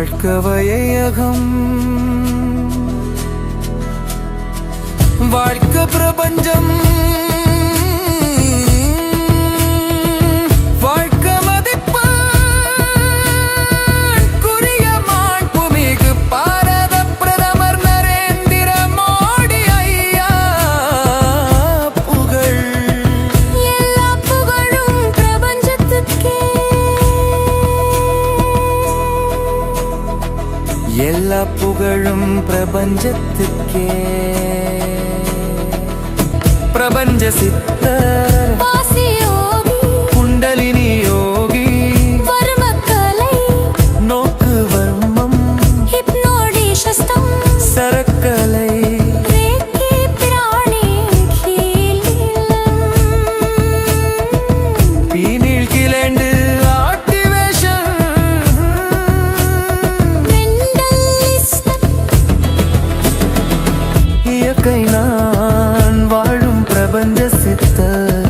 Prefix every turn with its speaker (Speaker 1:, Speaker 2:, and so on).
Speaker 1: வாழ்க்கவையகம் வாழ்க்கை பிரபஞ்சம் வாழ்க்கை மதிப்பு குறிய மாண்புமிகு பாரத பிரதமர் நரேந்திர மோடி ஐயா புகழ்.
Speaker 2: எல்லா புகழும் பிரபஞ்சத்துக்கே,
Speaker 1: எல்லா புகழும் பிரபஞ்சத்துக்கே. பிரபஞ்ச சித்தர்
Speaker 2: வாசியோகி
Speaker 1: குண்டலினி யோகி
Speaker 2: வர்மக்கலை
Speaker 1: நோக்கு வர்மம்
Speaker 2: ஹிப்னோடிஷஸ்தம்
Speaker 1: சரக்கலை
Speaker 2: ரேக்கி பிராணி கீழம்
Speaker 1: பீனில் கிளண்டு ஆக்டிவேஷன்
Speaker 2: மெண்டலிஸ்ட்
Speaker 1: இயற்கை நான் வாழும் பிரபஞ்ச சித்தர்.